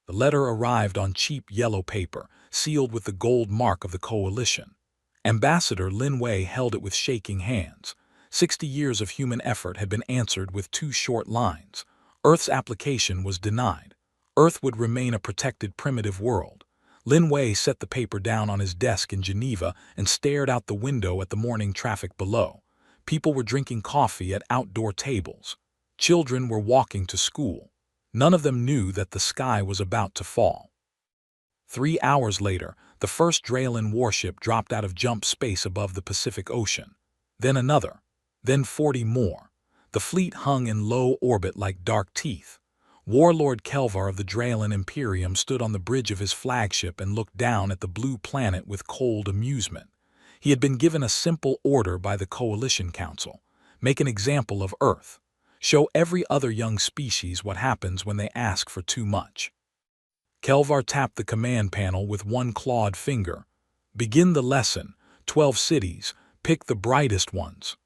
The letter arrived on cheap yellow paper, sealed with the gold mark of the coalition. Ambassador Lin Wei held it with shaking hands. 60 years of human effort had been answered with 2 short lines. Earth's application was denied. Earth would remain a protected primitive world. Lin Wei set the paper down on his desk in Geneva and stared out the window at the morning traffic below. People were drinking coffee at outdoor tables. Children were walking to school. None of them knew that the sky was about to fall. 3 hours later, the first Dralin warship dropped out of jump space above the Pacific Ocean. Then another. Then 40 more. The fleet hung in low orbit like dark teeth. Warlord Kelvar of the Dralin Imperium stood on the bridge of his flagship and looked down at the blue planet with cold amusement. He had been given a simple order by the Coalition Council. Make an example of Earth. Show every other young species what happens when they ask for too much. Kelvar tapped the command panel with one clawed finger. Begin the lesson. 12 cities. Pick the brightest ones.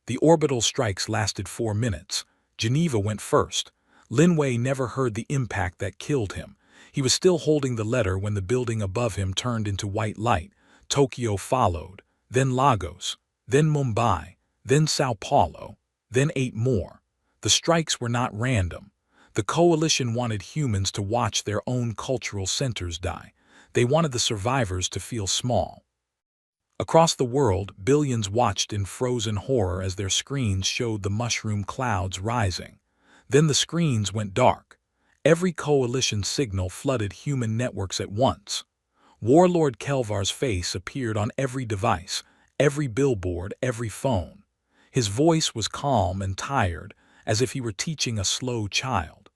The orbital strikes lasted 4 minutes. Geneva went first. Lin Wei never heard the impact that killed him. He was still holding the letter when the building above him turned into white light. Tokyo followed, then Lagos, then Mumbai, then Sao Paulo, then 8 more. The strikes were not random. The coalition wanted humans to watch their own cultural centers die. They wanted the survivors to feel small. Across the world, billions watched in frozen horror as their screens showed the mushroom clouds rising. Then the screens went dark. Every coalition signal flooded human networks at once. Warlord Kelvar's face appeared on every device, every billboard, every phone. His voice was calm and tired, as if he were teaching a slow child.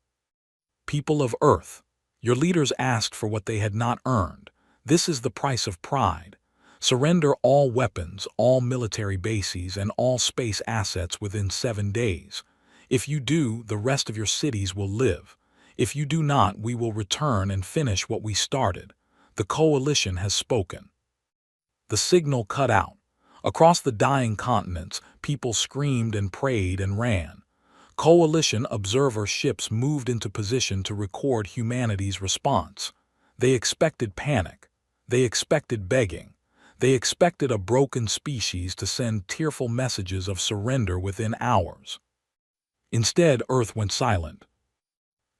People of Earth, your leaders asked for what they had not earned. This is the price of pride. Surrender all weapons, all military bases, and all space assets within 7 days. If you do, the rest of your cities will live. If you do not, we will return and finish what we started. The coalition has spoken. The signal cut out. Across the dying continents, people screamed and prayed and ran. Coalition observer ships moved into position to record humanity's response. They expected panic. They expected begging. They expected a broken species to send tearful messages of surrender within hours. Instead, Earth went silent.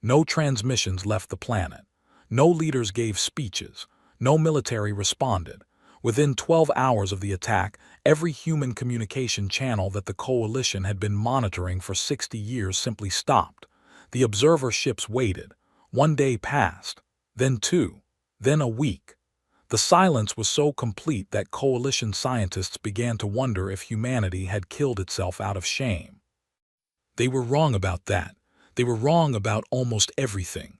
No transmissions left the planet. No leaders gave speeches. No military responded. Within 12 hours of the attack, every human communication channel that the coalition had been monitoring for 60 years simply stopped. The observer ships waited. 1 day passed, then 2, then a week. The silence was so complete that coalition scientists began to wonder if humanity had killed itself out of shame. They were wrong about that. They were wrong about almost everything.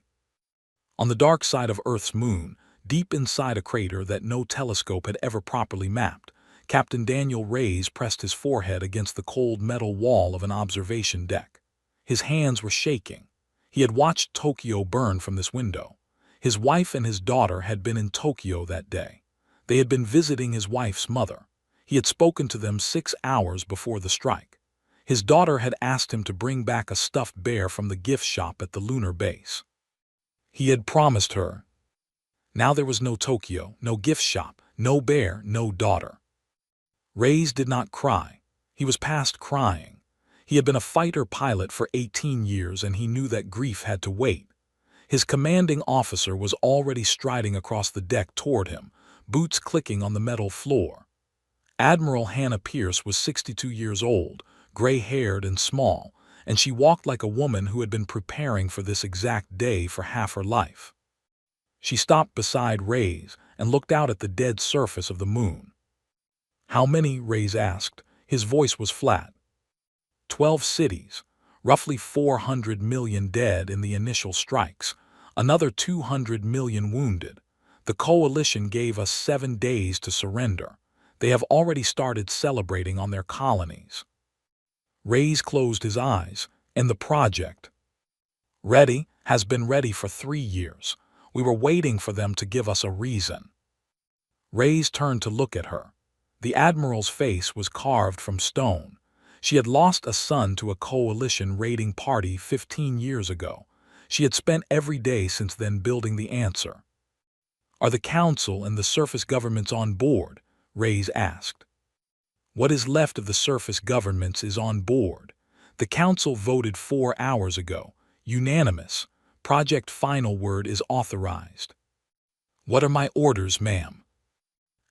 On the dark side of Earth's moon, deep inside a crater that no telescope had ever properly mapped, Captain Daniel Reyes pressed his forehead against the cold metal wall of an observation deck. His hands were shaking. He had watched Tokyo burn from this window. His wife and his daughter had been in Tokyo that day. They had been visiting his wife's mother. He had spoken to them 6 hours before the strike. His daughter had asked him to bring back a stuffed bear from the gift shop at the lunar base. He had promised her. Now there was no Tokyo, no gift shop, no bear, no daughter. Reyes did not cry. He was past crying. He had been a fighter pilot for 18 years and he knew that grief had to wait. His commanding officer was already striding across the deck toward him, boots clicking on the metal floor. Admiral Hannah Pierce was 62 years old, gray-haired and small, and she walked like a woman who had been preparing for this exact day for half her life. She stopped beside Reyes and looked out at the dead surface of the moon. How many? Reyes asked. His voice was flat. 12 cities, roughly 400 million dead in the initial strikes, another 200 million wounded. The coalition gave us 7 days to surrender. They have already started celebrating on their colonies. Reyes closed his eyes, and the project, ready, has been ready for 3 years. We were waiting for them to give us a reason. Reyes turned to look at her. The Admiral's face was carved from stone. She had lost a son to a coalition raiding party 15 years ago. She had spent every day since then building the answer. "Are the Council and the surface governments on board?" Reyes asked. "What is left of the surface governments is on board. The Council voted 4 hours ago. Unanimous. Project final word is authorized." "What are my orders, ma'am?"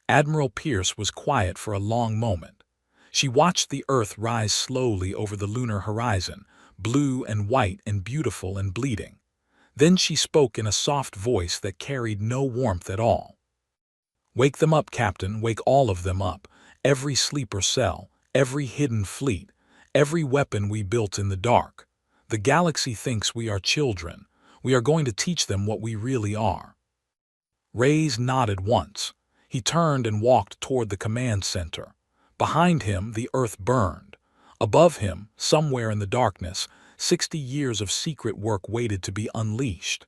Admiral Pierce was quiet for a long moment. She watched the Earth rise slowly over the lunar horizon, blue and white and beautiful and bleeding. Then she spoke in a soft voice that carried no warmth at all. "Wake them up, Captain, wake all of them up. Every sleeper cell, every hidden fleet, every weapon we built in the dark. The galaxy thinks we are children. We are going to teach them what we really are." Reyes nodded once. He turned and walked toward the command center. Behind him, the Earth burned. Above him, somewhere in the darkness, 60 years of secret work waited to be unleashed.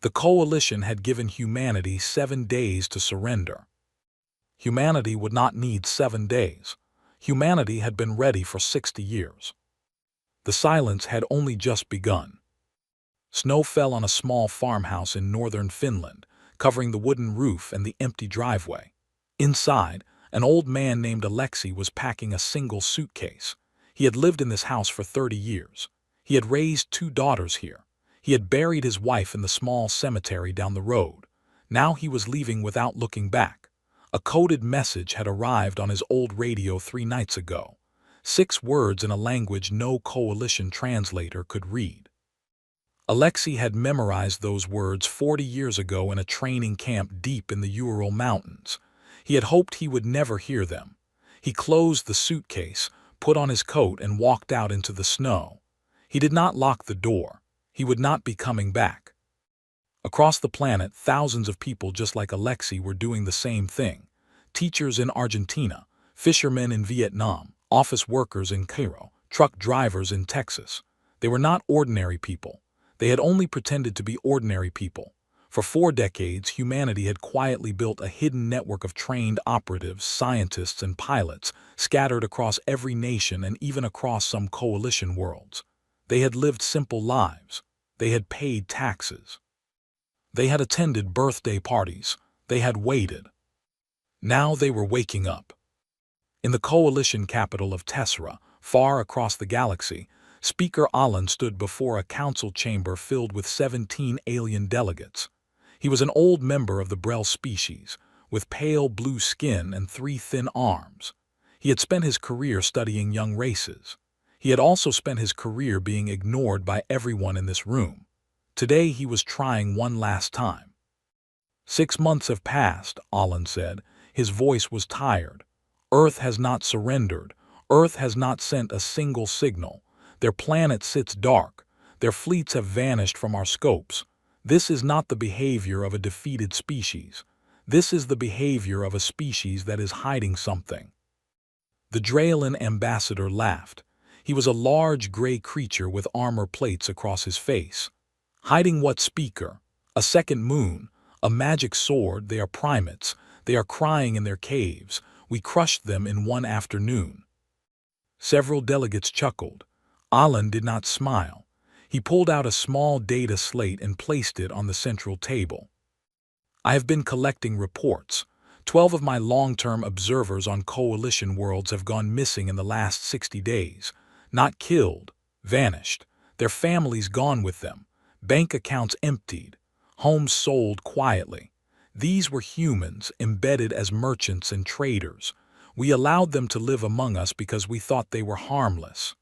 The Coalition had given humanity 7 days to surrender. Humanity would not need 7 days. Humanity had been ready for 60 years. The silence had only just begun. Snow fell on a small farmhouse in northern Finland, covering the wooden roof and the empty driveway. Inside, an old man named Alexei was packing a single suitcase. He had lived in this house for 30 years. He had raised 2 daughters here. He had buried his wife in the small cemetery down the road. Now he was leaving without looking back. A coded message had arrived on his old radio 3 nights ago. 6 words in a language no Coalition translator could read. Alexei had memorized those words 40 years ago in a training camp deep in the Ural Mountains. He had hoped he would never hear them. He closed the suitcase, put on his coat, and walked out into the snow. He did not lock the door. He would not be coming back. Across the planet, thousands of people just like Alexei were doing the same thing. Teachers in Argentina, fishermen in Vietnam, office workers in Cairo, truck drivers in Texas. They were not ordinary people. They had only pretended to be ordinary people. For 4 decades, humanity had quietly built a hidden network of trained operatives, scientists, and pilots, scattered across every nation and even across some Coalition worlds. They had lived simple lives. They had paid taxes. They had attended birthday parties. They had waited. Now they were waking up. In the Coalition capital of Tessera, far across the galaxy, Speaker Alan stood before a council chamber filled with 17 alien delegates. He was an old member of the Brel species, with pale blue skin and 3 thin arms. He had spent his career studying young races. He had also spent his career being ignored by everyone in this room. Today he was trying one last time. 6 months have passed, Alan said. His voice was tired. Earth has not surrendered. Earth has not sent a single signal. Their planet sits dark. Their fleets have vanished from our scopes. This is not the behavior of a defeated species. This is the behavior of a species that is hiding something. The Drailan ambassador laughed. He was a large gray creature with armor plates across his face. "Hiding what, Speaker? A second moon? A magic sword? They are primates. They are crying in their caves. We crushed them in 1 afternoon." Several delegates chuckled. Alan did not smile. He pulled out a small data slate and placed it on the central table. "I have been collecting reports. 12 of my long-term observers on Coalition worlds have gone missing in the last 60 days. Not killed, vanished. Their families gone with them. Bank accounts emptied. Homes sold quietly. These were humans embedded as merchants and traders. We allowed them to live among us because we thought they were harmless."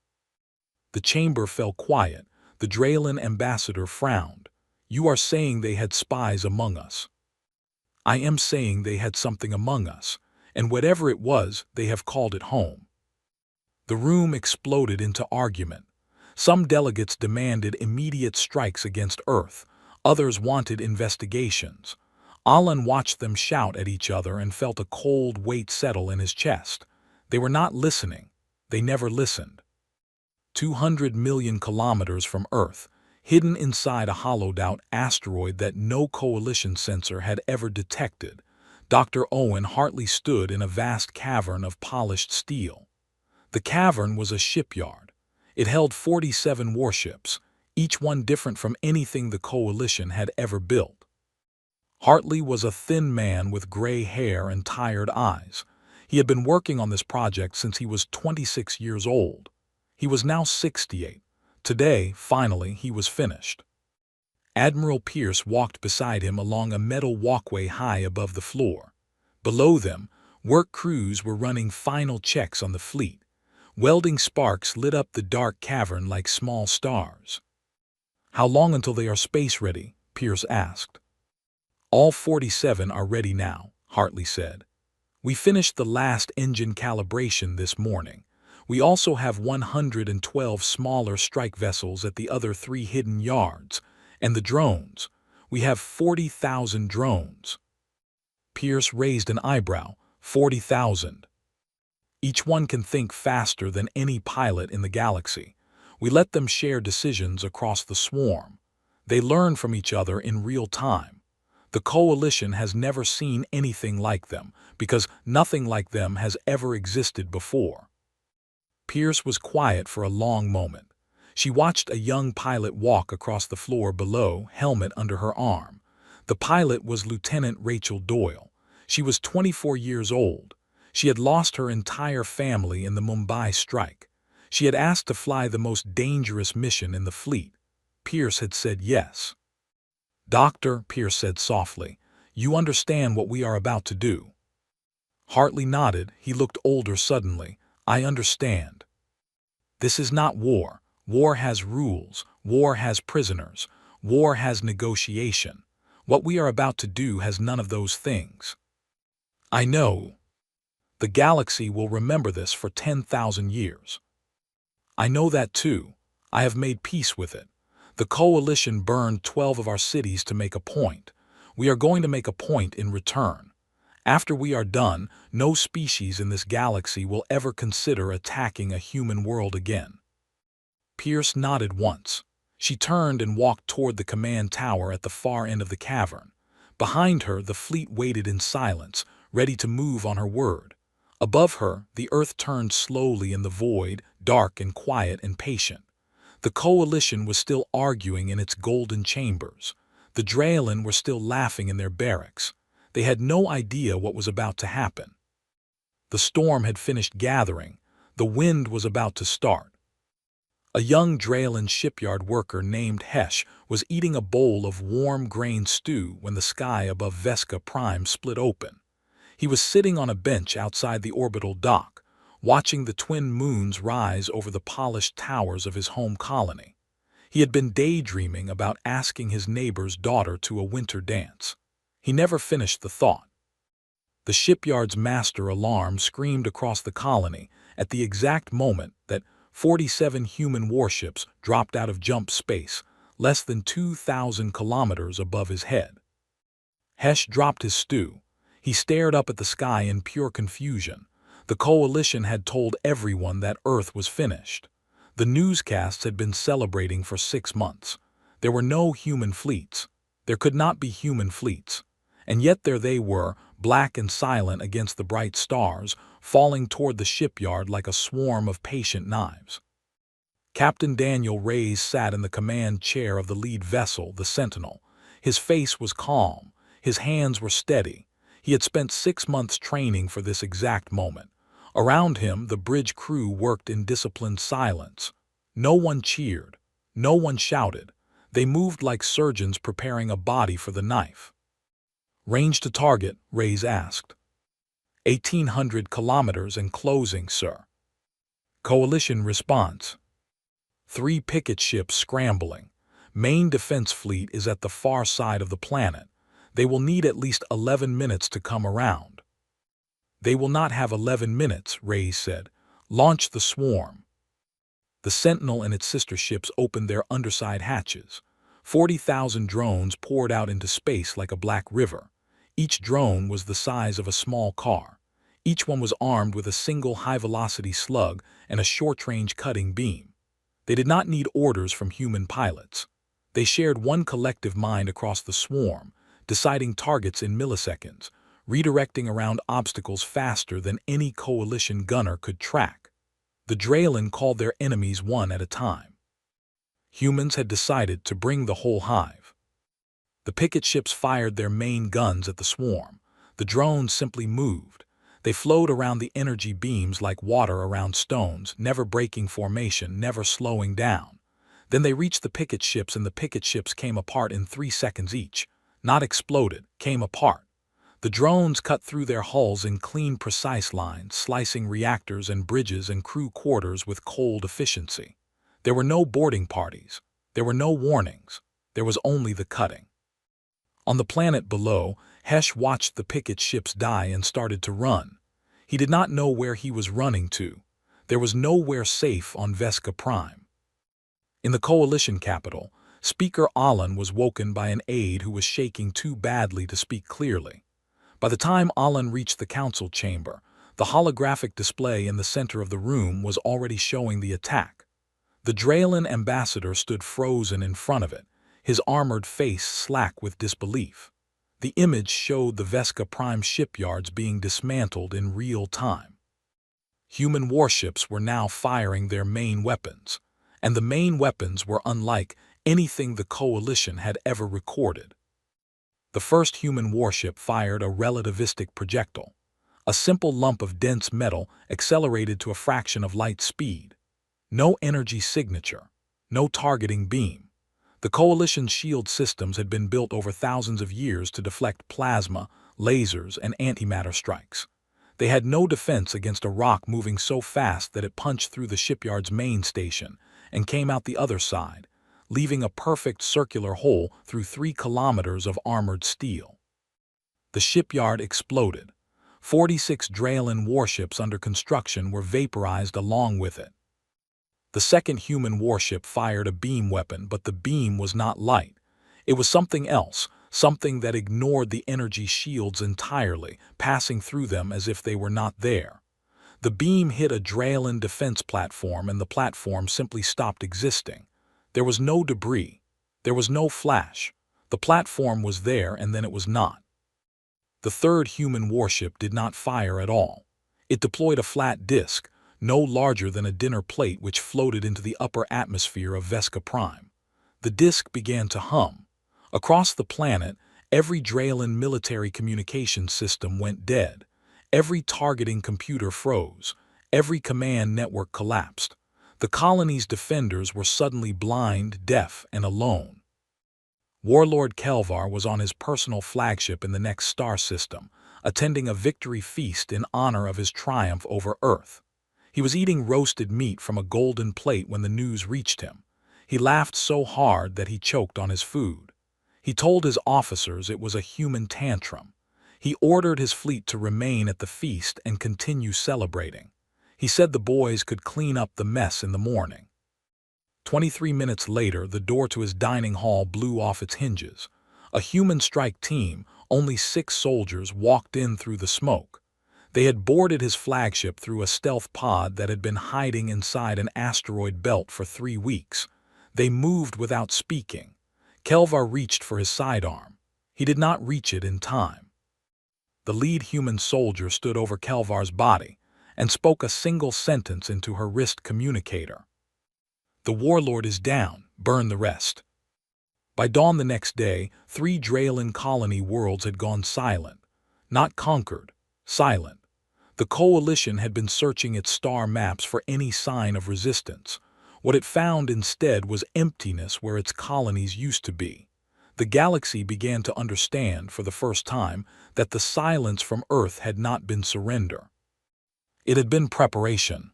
The chamber fell quiet. The Drailan ambassador frowned. "You are saying they had spies among us." "I am saying they had something among us, and whatever it was, they have called it home." The room exploded into argument. Some delegates demanded immediate strikes against Earth. Others wanted investigations. Alan watched them shout at each other and felt a cold weight settle in his chest. They were not listening. They never listened. 200 million kilometers from Earth, hidden inside a hollowed-out asteroid that no Coalition sensor had ever detected, Dr. Owen Hartley stood in a vast cavern of polished steel. The cavern was a shipyard. It held 47 warships, each one different from anything the Coalition had ever built. Hartley was a thin man with gray hair and tired eyes. He had been working on this project since he was 26 years old. He was now 68. Today, finally, he was finished. Admiral Pierce walked beside him along a metal walkway high above the floor. Below them, work crews were running final checks on the fleet. Welding sparks lit up the dark cavern like small stars. "How long until they are space-ready?" Pierce asked. "All 47 are ready now," Hartley said. "We finished the last engine calibration this morning. We also have 112 smaller strike vessels at the other 3 hidden yards. And the drones. We have 40,000 drones." Pierce raised an eyebrow. 40,000. Each one can think faster than any pilot in the galaxy. We let them share decisions across the swarm. They learn from each other in real time. The Coalition has never seen anything like them, because nothing like them has ever existed before. Pierce was quiet for a long moment. She watched a young pilot walk across the floor below, helmet under her arm. The pilot was Lieutenant Rachel Doyle. She was 24 years old. She had lost her entire family in the Mumbai strike. She had asked to fly the most dangerous mission in the fleet. Pierce had said yes. "Doctor," Pierce said softly, "you understand what we are about to do." Hartley nodded. He looked older suddenly. "I understand. This is not war. War has rules. War has prisoners. War has negotiation. What we are about to do has none of those things." "I know. The galaxy will remember this for 10,000 years. I know that too. I have made peace with it. The Coalition burned 12 of our cities to make a point. We are going to make a point in return. After we are done, no species in this galaxy will ever consider attacking a human world again." Pierce nodded once. She turned and walked toward the command tower at the far end of the cavern. Behind her, the fleet waited in silence, ready to move on her word. Above her, the earth turned slowly in the void, dark and quiet and patient. The Coalition was still arguing in its golden chambers. The Draylen were still laughing in their barracks. They had no idea what was about to happen. The storm had finished gathering. The wind was about to start. A young Draylen shipyard worker named Hesh was eating a bowl of warm grain stew when the sky above Vesca Prime split open. He was sitting on a bench outside the orbital dock, watching the twin moons rise over the polished towers of his home colony. He had been daydreaming about asking his neighbor's daughter to a winter dance. He never finished the thought. The shipyard's master alarm screamed across the colony at the exact moment that 47 human warships dropped out of jump space, less than 2,000 kilometers above his head. Hesh dropped his stew. He stared up at the sky in pure confusion. The Coalition had told everyone that Earth was finished. The newscasts had been celebrating for 6 months. There were no human fleets. There could not be human fleets. And yet there they were, black and silent against the bright stars, falling toward the shipyard like a swarm of patient knives. Captain Daniel Reyes sat in the command chair of the lead vessel, the Sentinel. His face was calm. His hands were steady. He had spent 6 months training for this exact moment. Around him, the bridge crew worked in disciplined silence. No one cheered. No one shouted. They moved like surgeons preparing a body for the knife. "Range to target," Reyes asked. 1,800 kilometers and closing, sir." Coalition response. 3 picket ships scrambling. Main defense fleet is at the far side of the planet. They will need at least 11 minutes to come around. "They will not have 11 minutes, Reyes said. "Launch the swarm." The Sentinel and its sister ships opened their underside hatches. 40,000 drones poured out into space like a black river. Each drone was the size of a small car. Each one was armed with a single high-velocity slug and a short-range cutting beam. They did not need orders from human pilots. They shared one collective mind across the swarm, deciding targets in milliseconds, redirecting around obstacles faster than any Coalition gunner could track. The Draylen called their enemies one at a time. Humans had decided to bring the whole hive. The picket ships fired their main guns at the swarm. The drones simply moved. They flowed around the energy beams like water around stones, never breaking formation, never slowing down. Then they reached the picket ships, and the picket ships came apart in 3 seconds each. Not exploded, came apart. The drones cut through their hulls in clean, precise lines, slicing reactors and bridges and crew quarters with cold efficiency. There were no boarding parties. There were no warnings. There was only the cutting. On the planet below, Hesh watched the picket ships die and started to run. He did not know where he was running to. There was nowhere safe on Vesca Prime. In the Coalition capital, Speaker Alan was woken by an aide who was shaking too badly to speak clearly. By the time Alan reached the council chamber, the holographic display in the center of the room was already showing the attack. The Draylen ambassador stood frozen in front of it, his armored face slack with disbelief. The image showed the Vesca Prime shipyards being dismantled in real time. Human warships were now firing their main weapons, and the main weapons were unlike anything the Coalition had ever recorded. The first human warship fired a relativistic projectile, a simple lump of dense metal accelerated to a fraction of light speed. No energy signature, no targeting beam. The Coalition's shield systems had been built over thousands of years to deflect plasma, lasers, and antimatter strikes. They had no defense against a rock moving so fast that it punched through the shipyard's main station and came out the other side, leaving a perfect circular hole through 3 kilometers of armored steel. The shipyard exploded. 46 Draylen warships under construction were vaporized along with it. The second human warship fired a beam weapon, but the beam was not light. It was something else, something that ignored the energy shields entirely, passing through them as if they were not there. The beam hit a Draylen defense platform, and the platform simply stopped existing. There was no debris. There was no flash. The platform was there, and then it was not. The third human warship did not fire at all. It deployed a flat disk, no larger than a dinner plate, which floated into the upper atmosphere of Vesca Prime. The disk began to hum. Across the planet, every Draylen military communication system went dead. Every targeting computer froze. Every command network collapsed. The colony's defenders were suddenly blind, deaf, and alone. Warlord Kelvar was on his personal flagship in the next star system, attending a victory feast in honor of his triumph over Earth. He was eating roasted meat from a golden plate when the news reached him. He laughed so hard that he choked on his food. He told his officers it was a human tantrum. He ordered his fleet to remain at the feast and continue celebrating. He said the boys could clean up the mess in the morning. 23 minutes later, the door to his dining hall blew off its hinges. A human strike team, only 6 soldiers, walked in through the smoke. They had boarded his flagship through a stealth pod that had been hiding inside an asteroid belt for 3 weeks. They moved without speaking. Kelvar reached for his sidearm. He did not reach it in time. The lead human soldier stood over Kelvar's body and spoke a single sentence into her wrist communicator. "The warlord is down, burn the rest." By dawn the next day, 3 Draylen colony worlds had gone silent. Not conquered, silent. The Coalition had been searching its star maps for any sign of resistance. What it found instead was emptiness where its colonies used to be. The galaxy began to understand, for the first time, that the silence from Earth had not been surrender. It had been preparation.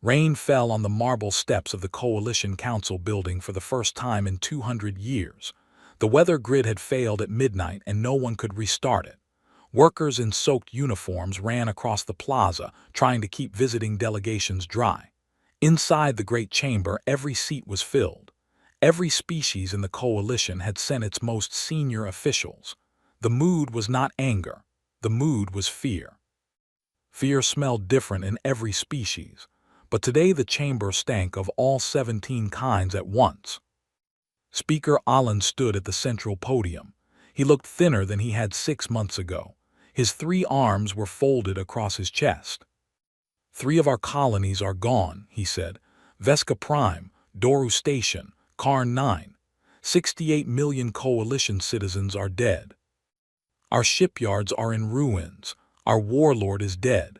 Rain fell on the marble steps of the Coalition Council building for the first time in 200 years. The weather grid had failed at midnight and no one could restart it. Workers in soaked uniforms ran across the plaza, trying to keep visiting delegations dry. Inside the great chamber, every seat was filled. Every species in the Coalition had sent its most senior officials. The mood was not anger. The mood was fear. Fear smelled different in every species, but today the chamber stank of all 17 kinds at once. Speaker Alan stood at the central podium. He looked thinner than he had 6 months ago. His 3 arms were folded across his chest. "3 of our colonies are gone," he said. "Vesca Prime, Doru Station, Karn 9. 68 million coalition citizens are dead. Our shipyards are in ruins. Our warlord is dead.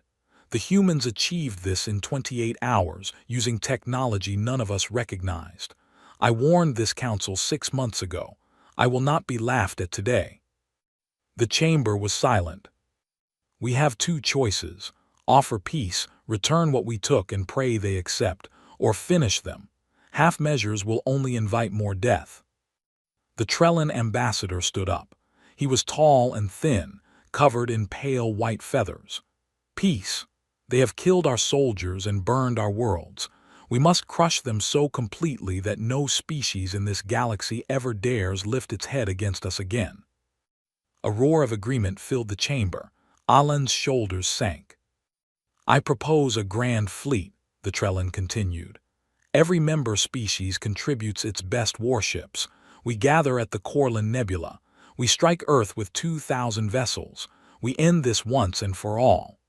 The humans achieved this in 28 hours using technology none of us recognized. I warned this council 6 months ago. I will not be laughed at today. The chamber was silent. We have two choices: offer peace, return what we took and pray they accept, or finish them. Half measures will only invite more death. The Trellan ambassador stood up. He was tall and thin, covered in pale white feathers. Peace. They have killed our soldiers and burned our worlds. We must crush them so completely that no species in this galaxy ever dares lift its head against us again. A roar of agreement filled the chamber. Alan's shoulders sank. I propose a grand fleet, the Trellan continued. Every member species contributes its best warships. We gather at the Corlin Nebula. We strike Earth with 2,000 vessels. We end this once and for all.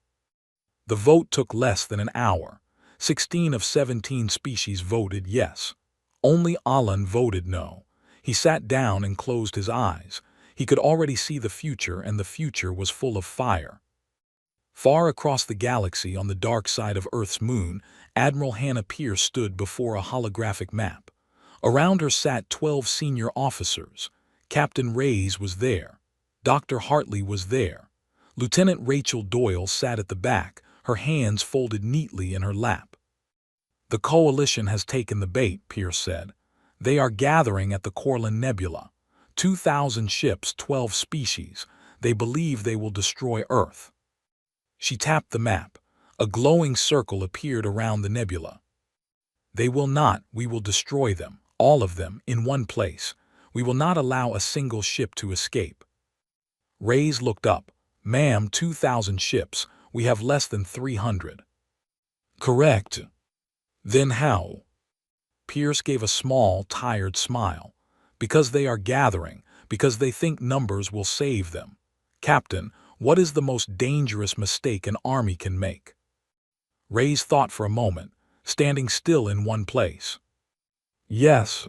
The vote took less than an hour. 16 of 17 species voted yes. Only Alan voted no. He sat down and closed his eyes. He could already see the future, and the future was full of fire. Far across the galaxy on the dark side of Earth's moon, Admiral Hannah Pierce stood before a holographic map. Around her sat 12 senior officers. Captain Reyes was there. Dr. Hartley was there. Lieutenant Rachel Doyle sat at the back, her hands folded neatly in her lap. The Coalition has taken the bait, Pierce said. They are gathering at the Corlin Nebula. 2,000 ships, 12 species. They believe they will destroy Earth. She tapped the map. A glowing circle appeared around the nebula. They will not. We will destroy them, all of them, in one place. We will not allow a single ship to escape. Reyes looked up. Ma'am, 2,000 ships. We have less than 300. Correct. Then how? Pierce gave a small, tired smile. Because they are gathering, because they think numbers will save them. Captain, what is the most dangerous mistake an army can make? Reyes thought for a moment, standing still in one place. Yes.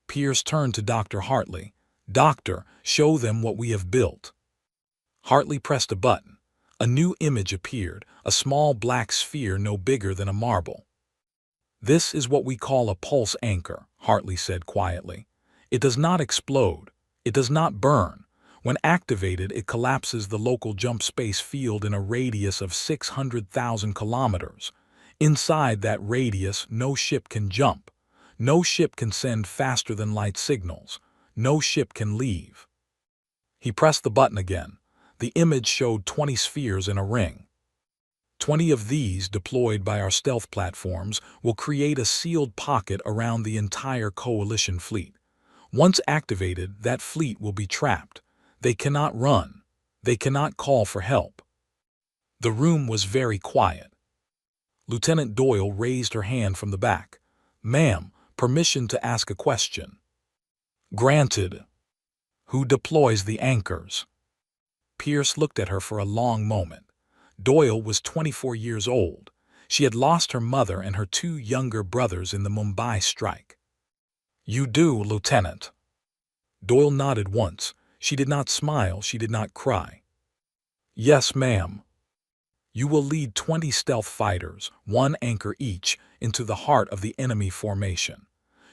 Pierce turned to Dr. Hartley. Doctor, show them what we have built. Hartley pressed a button. A new image appeared, a small black sphere no bigger than a marble. This is what we call a pulse anchor, Hartley said quietly. It does not explode. It does not burn. When activated, it collapses the local jump space field in a radius of 600,000 kilometers. Inside that radius, no ship can jump. No ship can send faster than light signals. No ship can leave. He pressed the button again. The image showed 20 spheres in a ring. 20 of these, deployed by our stealth platforms, will create a sealed pocket around the entire Coalition fleet. Once activated, that fleet will be trapped. They cannot run. They cannot call for help. The room was very quiet. Lieutenant Doyle raised her hand from the back. Ma'am, permission to ask a question. Granted. Who deploys the anchors? Pierce looked at her for a long moment. Doyle was 24 years old. She had lost her mother and her 2 younger brothers in the Mumbai strike. You do, Lieutenant. Doyle nodded once. She did not smile, she did not cry. Yes, ma'am. You will lead 20 stealth fighters, 1 anchor each, into the heart of the enemy formation.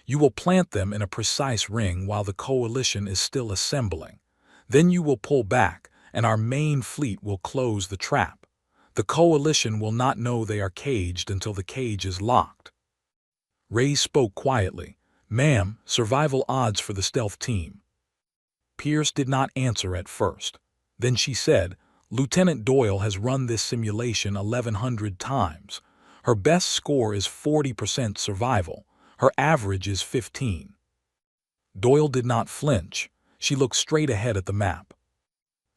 You will plant them in a precise ring while the Coalition is still assembling. Then you will pull back, and our main fleet will close the trap. The Coalition will not know they are caged until the cage is locked. Reyes spoke quietly. Ma'am, survival odds for the stealth team. Pierce did not answer at first. Then she said, Lieutenant Doyle has run this simulation 1,100 times. Her best score is 40% survival. Her average is 15. Doyle did not flinch. She looked straight ahead at the map.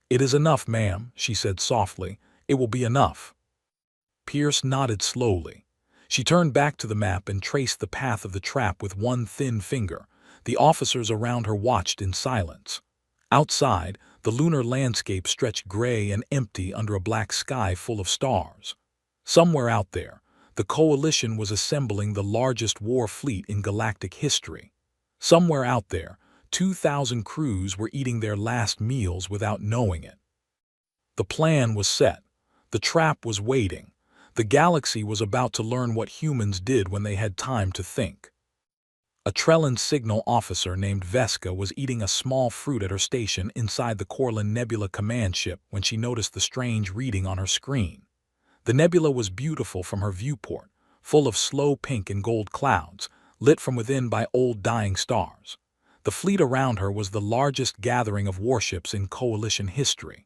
It is enough, ma'am, she said softly. It will be enough. Pierce nodded slowly. She turned back to the map and traced the path of the trap with one thin finger. The officers around her watched in silence. Outside, the lunar landscape stretched gray and empty under a black sky full of stars. Somewhere out there, the Coalition was assembling the largest war fleet in galactic history. Somewhere out there, 2,000 crews were eating their last meals without knowing it. The plan was set. The trap was waiting. The galaxy was about to learn what humans did when they had time to think. A Trellan signal officer named Veska was eating a small fruit at her station inside the Corlin Nebula command ship when she noticed the strange reading on her screen. The nebula was beautiful from her viewport, full of slow pink and gold clouds, lit from within by old dying stars. The fleet around her was the largest gathering of warships in Coalition history.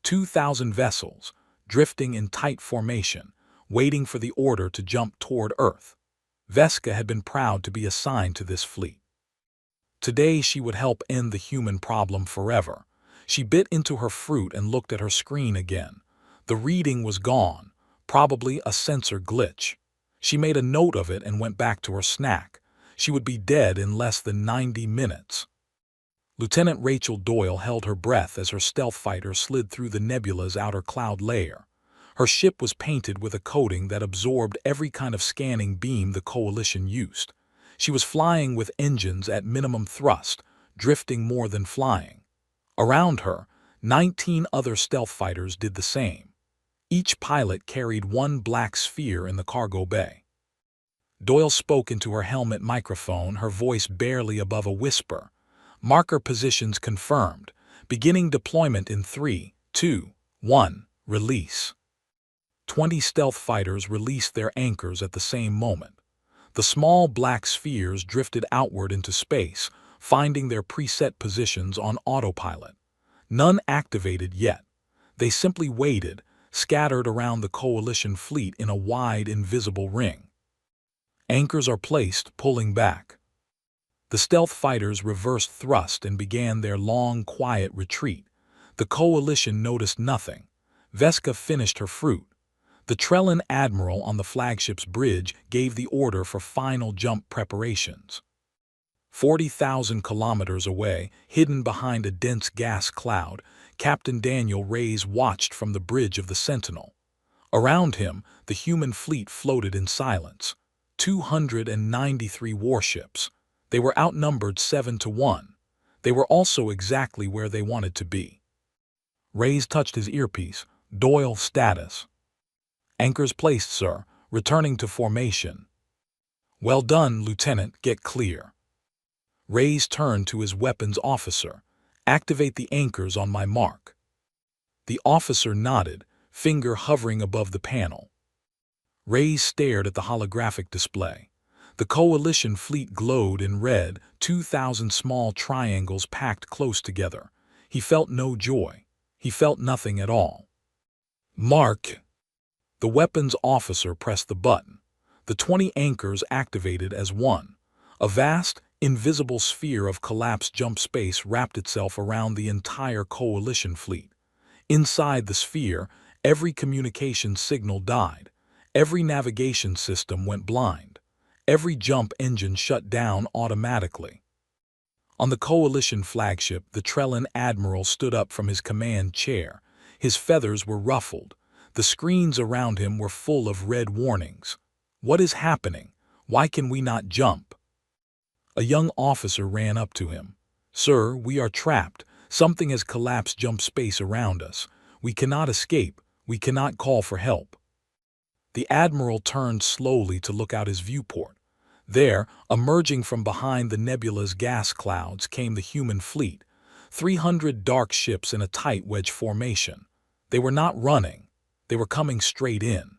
2,000 vessels, drifting in tight formation, waiting for the order to jump toward Earth. Veska had been proud to be assigned to this fleet. Today she would help end the human problem forever. She bit into her fruit and looked at her screen again. The reading was gone, probably a sensor glitch. She made a note of it and went back to her snack. She would be dead in less than 90 minutes. Lieutenant Rachel Doyle held her breath as her stealth fighter slid through the nebula's outer cloud layer. Her ship was painted with a coating that absorbed every kind of scanning beam the Coalition used. She was flying with engines at minimum thrust, drifting more than flying. Around her, 19 other stealth fighters did the same. Each pilot carried one black sphere in the cargo bay. Doyle spoke into her helmet microphone, her voice barely above a whisper. Marker positions confirmed. Beginning deployment in 3, 2, 1, release. 20 stealth fighters released their anchors at the same moment. The small black spheres drifted outward into space, finding their preset positions on autopilot. None activated yet. They simply waited, scattered around the Coalition fleet in a wide, invisible ring. Anchors are placed, pulling back. The stealth fighters reversed thrust and began their long, quiet retreat. The Coalition noticed nothing. Veska finished her fruit. The Trellan admiral on the flagship's bridge gave the order for final jump preparations. 40,000 kilometers away, hidden behind a dense gas cloud, Captain Daniel Reyes watched from the bridge of the Sentinel. Around him, the human fleet floated in silence. 293 warships. They were outnumbered 7-1. They were also exactly where they wanted to be. Reyes touched his earpiece. Doyle, status. Anchors placed, sir. Returning to formation. Well done, Lieutenant. Get clear. Reyes turned to his weapons officer. Activate the anchors on my mark. The officer nodded, finger hovering above the panel. Reyes stared at the holographic display. The Coalition fleet glowed in red, 2,000 small triangles packed close together. He felt no joy. He felt nothing at all. Mark. The weapons officer pressed the button. The 20 anchors activated as one. A vast, invisible sphere of collapsed jump space wrapped itself around the entire Coalition fleet. Inside the sphere, every communication signal died. Every navigation system went blind. Every jump engine shut down automatically. On the Coalition flagship, the Trellan admiral stood up from his command chair. His feathers were ruffled. The screens around him were full of red warnings. What is happening? Why can we not jump? A young officer ran up to him. Sir, we are trapped. Something has collapsed jump space around us. We cannot escape. We cannot call for help. The admiral turned slowly to look out his viewport. There, emerging from behind the nebula's gas clouds, came the human fleet. 300 dark ships in a tight wedge formation. They were not running. They were coming straight in.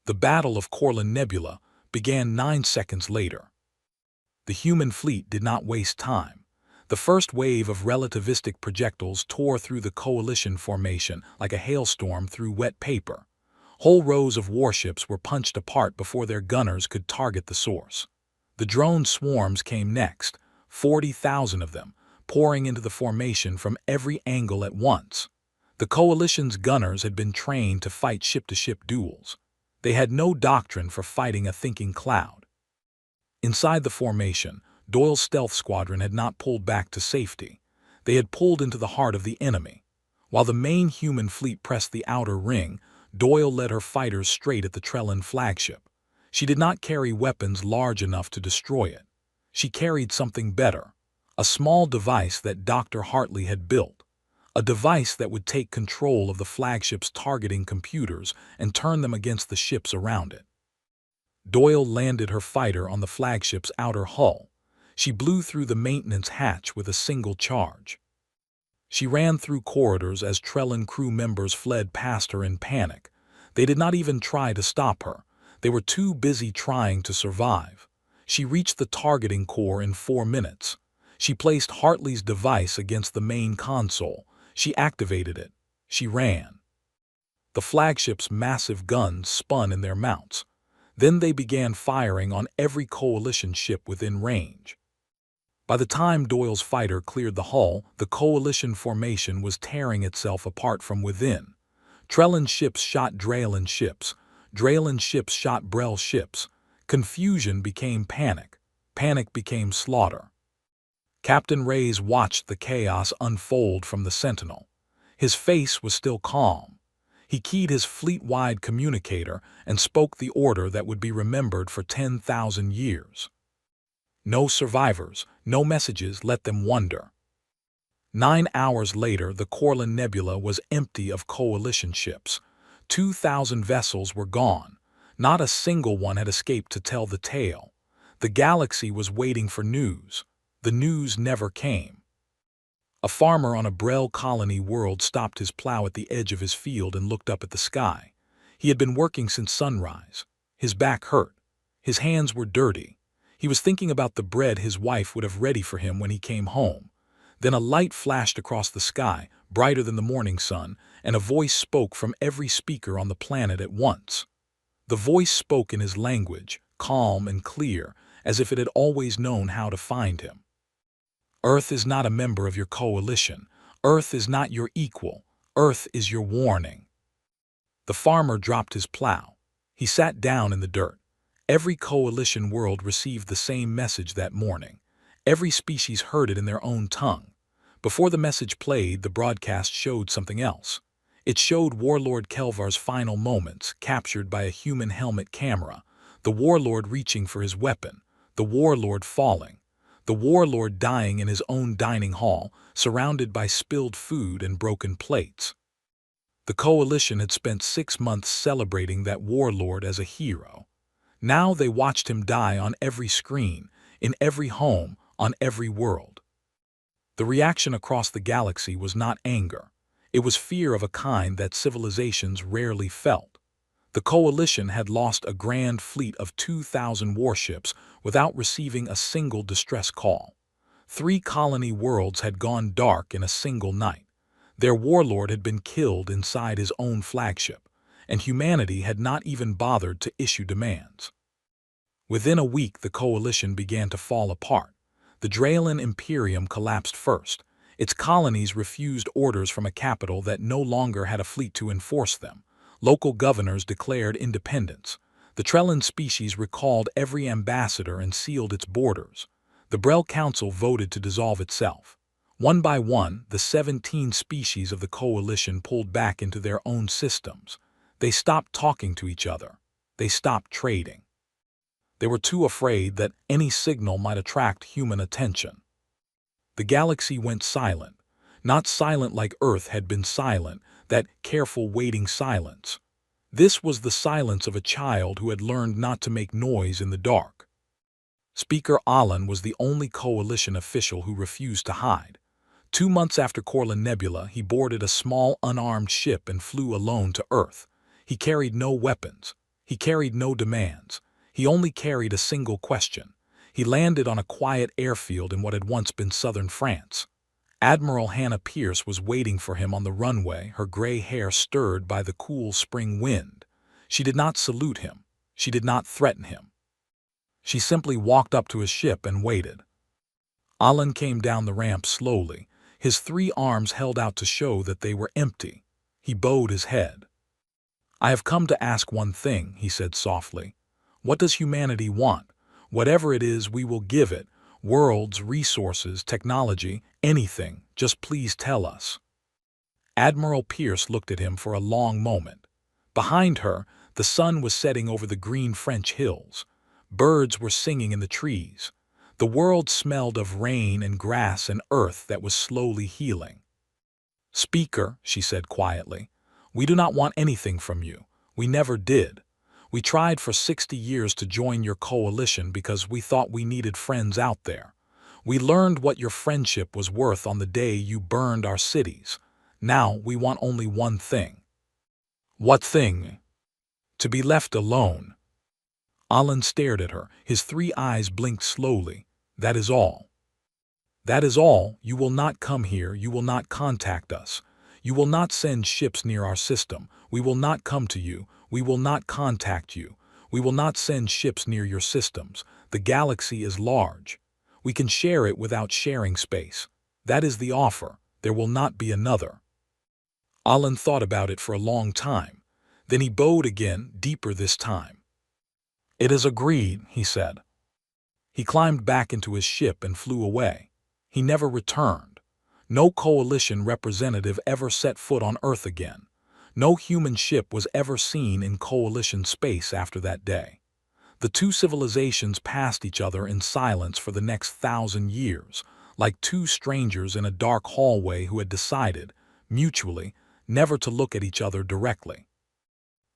The Battle of Corlin Nebula began 9 seconds later. The human fleet did not waste time. The first wave of relativistic projectiles tore through the Coalition formation like a hailstorm through wet paper. Whole rows of warships were punched apart before their gunners could target the source. The drone swarms came next, 40,000 of them, pouring into the formation from every angle at once. The Coalition's gunners had been trained to fight ship-to-ship duels. They had no doctrine for fighting a thinking cloud. Inside the formation, Doyle's stealth squadron had not pulled back to safety. They had pulled into the heart of the enemy. While the main human fleet pressed the outer ring, Doyle led her fighters straight at the Trellan flagship. She did not carry weapons large enough to destroy it. She carried something better, a small device that Dr. Hartley had built, a device that would take control of the flagship's targeting computers and turn them against the ships around it. Doyle landed her fighter on the flagship's outer hull. She blew through the maintenance hatch with a single charge. She ran through corridors as Trellin crew members fled past her in panic. They did not even try to stop her. They were too busy trying to survive. She reached the targeting core in 4 minutes. She placed Hartley's device against the main console. She activated it. She ran. The flagship's massive guns spun in their mounts. Then they began firing on every Coalition ship within range. By the time Doyle's fighter cleared the hull, the Coalition formation was tearing itself apart from within. Trellin ships shot Draylen ships. Draylen ships shot Brel ships. Confusion became panic. Panic became slaughter. Captain Reyes watched the chaos unfold from the Sentinel. His face was still calm. He keyed his fleet-wide communicator and spoke the order that would be remembered for 10,000 years. No survivors, no messages, let them wonder. 9 hours later, the Corlin Nebula was empty of Coalition ships. 2,000 vessels were gone. Not a single one had escaped to tell the tale. The galaxy was waiting for news. The news never came. A farmer on a Brel colony world stopped his plow at the edge of his field and looked up at the sky. He had been working since sunrise. His back hurt. His hands were dirty. He was thinking about the bread his wife would have ready for him when he came home. Then a light flashed across the sky, brighter than the morning sun, and a voice spoke from every speaker on the planet at once. The voice spoke in his language, calm and clear, as if it had always known how to find him. Earth is not a member of your coalition. Earth is not your equal. Earth is your warning. The farmer dropped his plow. He sat down in the dirt. Every coalition world received the same message that morning. Every species heard it in their own tongue. Before the message played, the broadcast showed something else. It showed Warlord Kelvar's final moments, captured by a human helmet camera. The Warlord reaching for his weapon. The Warlord falling. The Warlord dying in his own dining hall, surrounded by spilled food and broken plates. The Coalition had spent 6 months celebrating that Warlord as a hero. Now they watched him die on every screen, in every home, on every world. The reaction across the galaxy was not anger. It was fear of a kind that civilizations rarely felt. The Coalition had lost a grand fleet of 2,000 warships without receiving a single distress call. 3 colony worlds had gone dark in a single night. Their warlord had been killed inside his own flagship, and humanity had not even bothered to issue demands. Within a week, the Coalition began to fall apart. The Draylen Imperium collapsed first. Its colonies refused orders from a capital that no longer had a fleet to enforce them. Local governors declared independence. The Trellin species recalled every ambassador and sealed its borders. The Brel Council voted to dissolve itself. One by one, the 17 species of the Coalition pulled back into their own systems. They stopped talking to each other. They stopped trading. They were too afraid that any signal might attract human attention. The galaxy went silent. Not silent like Earth had been silent, that careful waiting silence. This was the silence of a child who had learned not to make noise in the dark. Speaker Alan was the only Coalition official who refused to hide. 2 months after Corlin Nebula, he boarded a small unarmed ship and flew alone to Earth. He carried no weapons. He carried no demands. He only carried a single question. He landed on a quiet airfield in what had once been southern France. Admiral Hannah Pierce was waiting for him on the runway, her gray hair stirred by the cool spring wind. She did not salute him. She did not threaten him. She simply walked up to his ship and waited. Alan came down the ramp slowly. His 3 arms held out to show that they were empty. He bowed his head. "I have come to ask one thing," he said softly. "What does humanity want? Whatever it is, we will give it. Worlds, resources, technology, anything. Just please tell us." Admiral Pierce looked at him for a long moment. Behind her, the sun was setting over the green French hills. Birds were singing in the trees. The world smelled of rain and grass and earth that was slowly healing. "Speaker," she said quietly, "we do not want anything from you. We never did. We tried for 60 years to join your coalition because we thought we needed friends out there. We learned what your friendship was worth on the day you burned our cities. Now we want only one thing." "What thing?" "To be left alone." Alan stared at her. His 3 eyes blinked slowly. "That is all." "That is all. You will not come here. You will not contact us. You will not send ships near our system. We will not come to you. We will not contact you. We will not send ships near your systems. The galaxy is large. We can share it without sharing space. That is the offer. There will not be another." Alan thought about it for a long time. Then he bowed again, deeper this time. "It is agreed," he said. He climbed back into his ship and flew away. He never returned. No coalition representative ever set foot on Earth again. No human ship was ever seen in coalition space after that day. The two civilizations passed each other in silence for the next 1,000 years, like two strangers in a dark hallway who had decided, mutually, never to look at each other directly.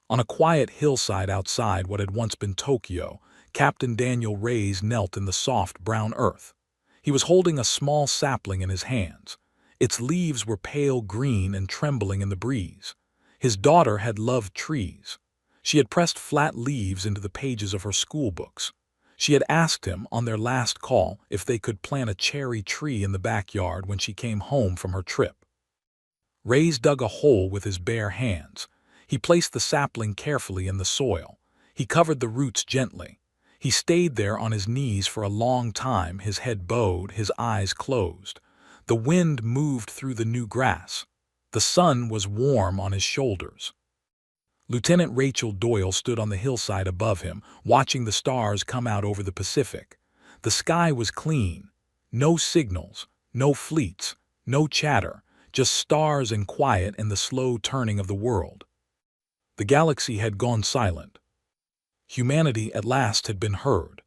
On a quiet hillside outside what had once been Tokyo, Captain Daniel Reyes knelt in the soft brown earth. He was holding a small sapling in his hands. Its leaves were pale green and trembling in the breeze. His daughter had loved trees. She had pressed flat leaves into the pages of her school books. She had asked him, on their last call, if they could plant a cherry tree in the backyard when she came home from her trip. Reyes dug a hole with his bare hands. He placed the sapling carefully in the soil. He covered the roots gently. He stayed there on his knees for a long time, his head bowed, his eyes closed. The wind moved through the new grass. The sun was warm on his shoulders. Lieutenant Rachel Doyle stood on the hillside above him, watching the stars come out over the Pacific. The sky was clean. No signals, no fleets, no chatter, just stars and quiet and the slow turning of the world. The galaxy had gone silent. Humanity at last had been heard.